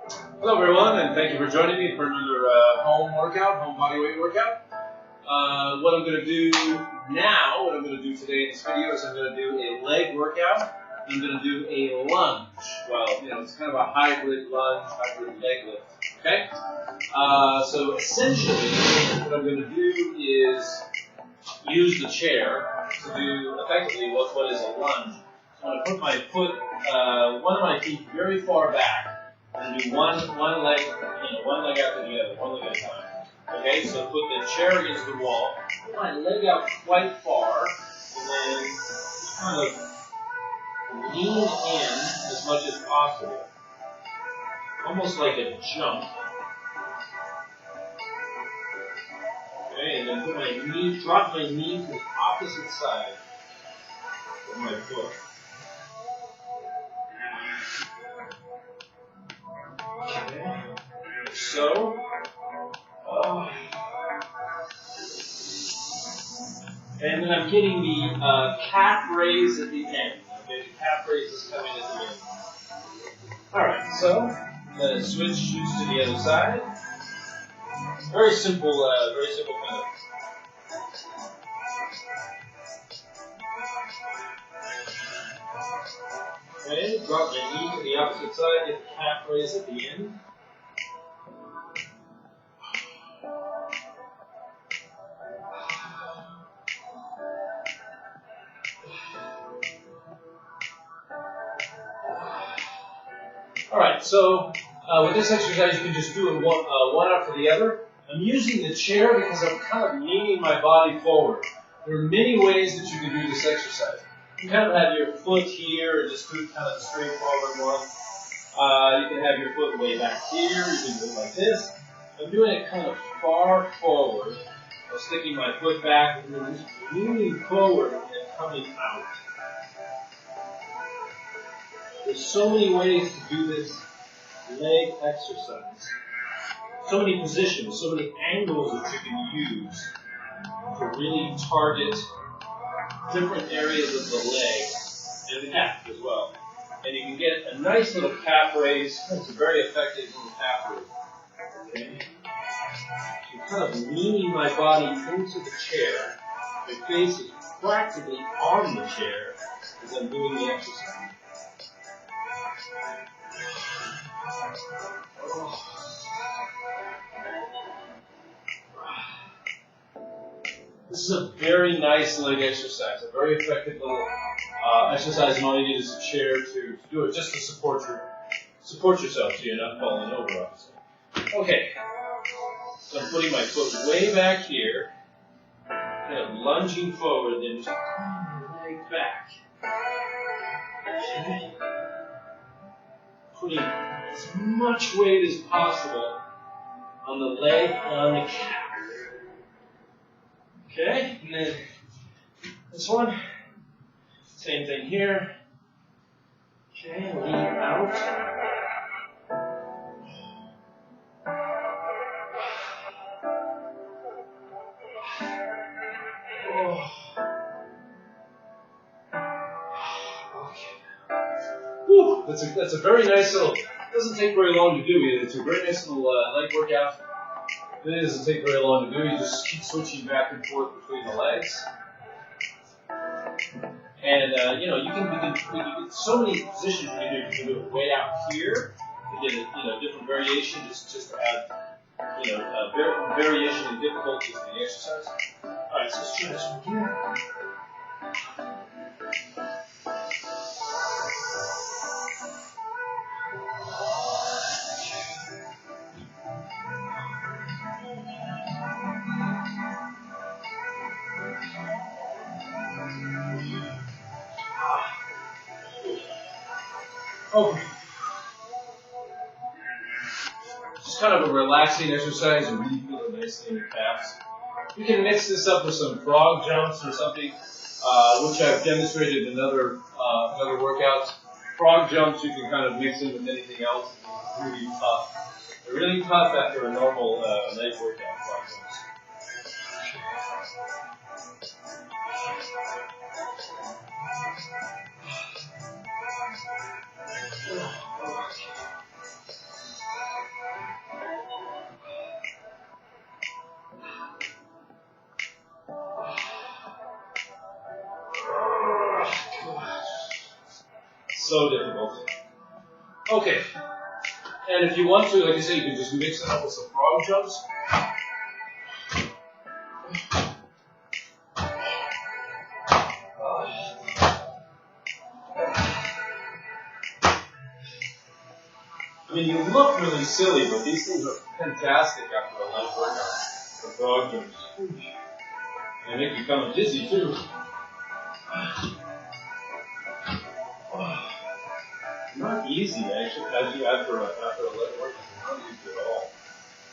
Hello everyone, and thank you for joining me for another home workout, home body weight workout. What I'm going to do today in this video is I'm going to do a leg workout. I'm going to do a lunge. Well, it's kind of a hybrid lunge, hybrid leg lift. Okay? So essentially, what I'm going to do is use the chair to do effectively what is a lunge. So I'm going to put my foot, one of my feet very far back. I'm going to do one leg after the other, one leg at a time. Okay, so put the chair against the wall, put my leg out quite far, and then just kind of lean in as much as possible. Almost like a jump. Okay, and then put my knee, drop my knee to the opposite side of my foot. Okay, so, and then I'm getting the calf raise at the end. Okay, the calf raise is coming at the end. Alright, so then switch shoes to the other side. Very simple kind of. Okay, drop my knee to the opposite side, get the calf raise at the end. Alright, so with this exercise you can just do it one after the other. I'm using the chair because I'm kind of leaning my body forward. There are many ways that you can do this exercise. You can kind of have your foot here and just do kind of a straightforward one. You can have your foot way back here. You can do it like this. I'm doing it kind of far forward. I'm sticking my foot back and then just leaning forward and coming out. There's so many ways to do this leg exercise. So many positions, so many angles that you can use to really target different areas of the leg and the calf as well. And you can get a nice little calf raise. It's a very effective little calf raise. Okay? I'm kind of leaning my body into the chair. My face is practically on the chair as I'm doing the exercise. This is a very nice leg exercise, a very effective little exercise, and all you need is a chair to do it, just to support yourself so you're not falling over, obviously. Okay, so I'm putting my foot way back here, kind of lunging forward, then just pulling the leg back. Okay. Putting as much weight as possible on the leg and on the calf. Okay, and then this one, same thing here. Okay, lean out. Oh. Okay. Whew, that's a very nice little. Doesn't take very long to do either. It's a very nice little leg workout. It doesn't take very long to do. You just keep switching back and forth between the legs. And, you can so many positions you can do. You can do it way out here. You get a different variation just to add, variation in difficulty to the exercise. Alright, so let's try this one here. Okay. Just kind of a relaxing exercise and really feel nicely in your calves. You can mix this up with some frog jumps or something, which I've demonstrated in other workouts. Frog jumps you can kind of mix in with anything else. It's really tough. They're really tough after a normal leg workout. Frog jumps. So difficult. Okay. And if you want to, like I said, you can just mix it up with some frog jumps. I mean, you look really silly, but these things are fantastic after a leg workout. The frog jumps. They make you kind of dizzy, too. Not easy, actually, as you after a leg workout. Not easy at all.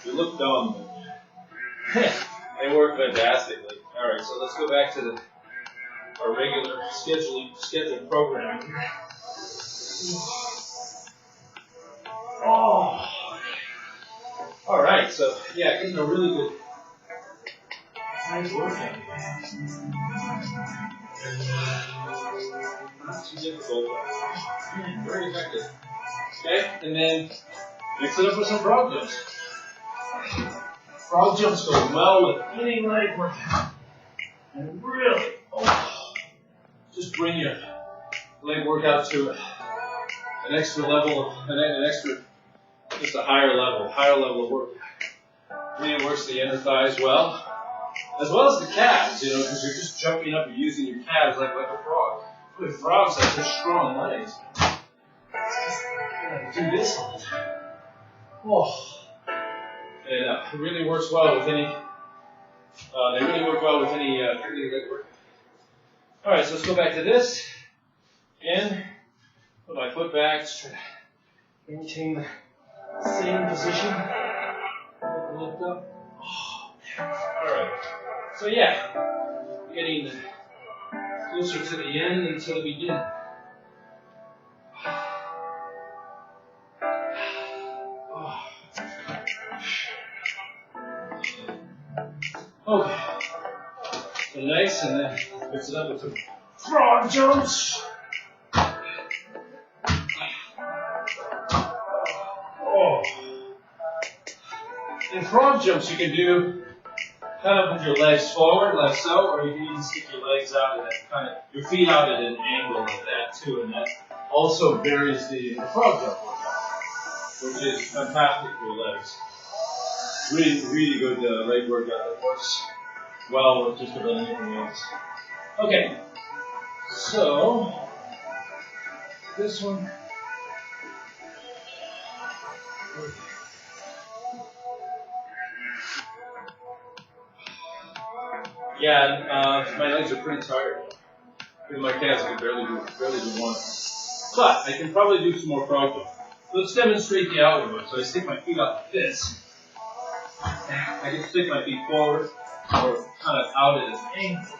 You look dumb, but they work fantastically. All right, so let's go back to our regular scheduled programming. Oh. All right, so yeah, getting a really good nice workout. Not too difficult, but very effective. Okay, and then mix it up with some frog jumps. Frog jumps go well with any leg workout. And really, just bring your leg workout to an extra level, just a higher level of work. Really works the inner thighs well as the calves, because you're just jumping up and using your calves like a frog. Good frogs have such strong legs. Do this all the time. And it really works well with any. They really work well with any leg work. All right, so let's go back to this. Again, put my foot back, just try to maintain the same position. Lift up. All right. So yeah, getting closer to the end than to the beginning. Okay. So nice, and then mix it up with some frog jumps. In frog jumps, you can do kind of with your legs forward, like so, or you can even stick your legs out at that your feet out at an angle like that too, and that also varies the frog jump workout, which is fantastic for your legs. Really, really good leg workout that works well with just about anything else. Okay, so this one. Yeah, my legs are pretty tired. With my calves, I can barely do one. But I can probably do some more frog jumps. Let's demonstrate the outward one. So I stick my feet out like this. I can stick my feet forward or kind of out at an angle.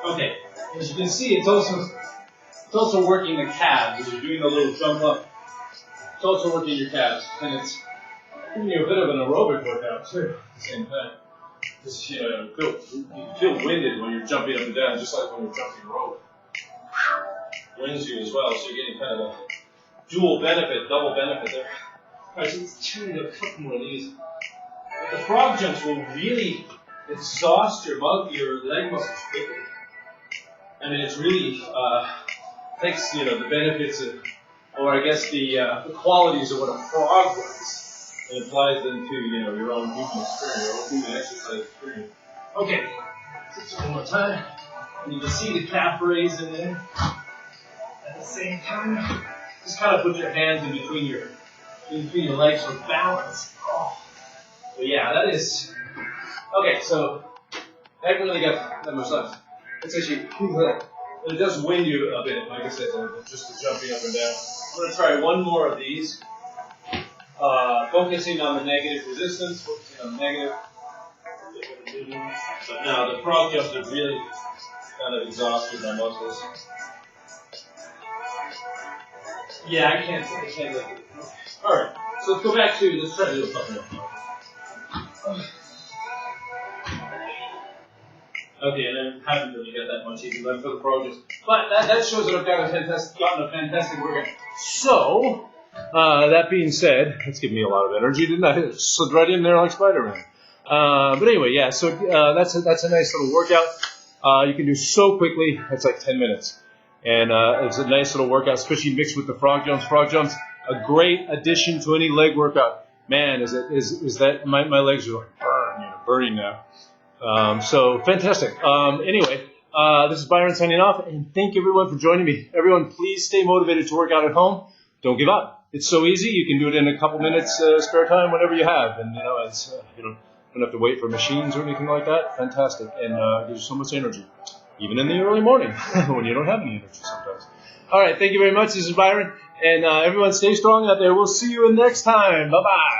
Okay, as you can see, it's also working the calves. As you're doing a little jump up, it's also working your calves, and it's giving you a bit of an aerobic workout too. At the same time, just you feel winded when you're jumping up and down, just like when you're jumping rope. Winds you as well, so you're getting kind of a double benefit there. All right, so let's try a couple more of these. But the frog jumps will really exhaust your leg muscles quickly. I mean, it's really takes the benefits of, or I guess the qualities of what a frog does. And applies them to, your own human experience, your own human exercise experience. Okay, just one more time. And you can see the calf raise in there. At the same time, just kind of put your hands in between your legs for balance. Oh. But yeah, that is okay. So I haven't really got that much left. It's actually it does wind you a bit, like I said, just the jumping up and down. I'm going to try one more of these. Focusing on the negative resistance, focusing on the negative. But now the frog jumps have really kind of exhausted my muscles. Yeah, I can't do it. Alright, so let's go back to, let's try to do a couple more. Okay, and I haven't really got that much even left for the frog jumps. But that shows that I've gotten a fantastic workout. So, that being said, that's giving me a lot of energy, didn't I? It slid right in there like Spider-Man. But anyway, yeah, so that's a nice little workout. You can do so quickly. It's like 10 minutes. And it's a nice little workout, especially mixed with the frog jumps. Frog jumps, a great addition to any leg workout. Man, is that my legs are like burning now. So fantastic. Anyway, this is Byron signing off, and thank everyone for joining me. Everyone, please stay motivated to work out at home. Don't give up. It's so easy. You can do it in a couple minutes spare time, whenever you have, and it's you don't have to wait for machines or anything like that. Fantastic, and gives you so much energy, even in the early morning when you don't have any energy sometimes. All right, thank you very much. This is Byron, and everyone, stay strong out there. We'll see you next time. Bye bye.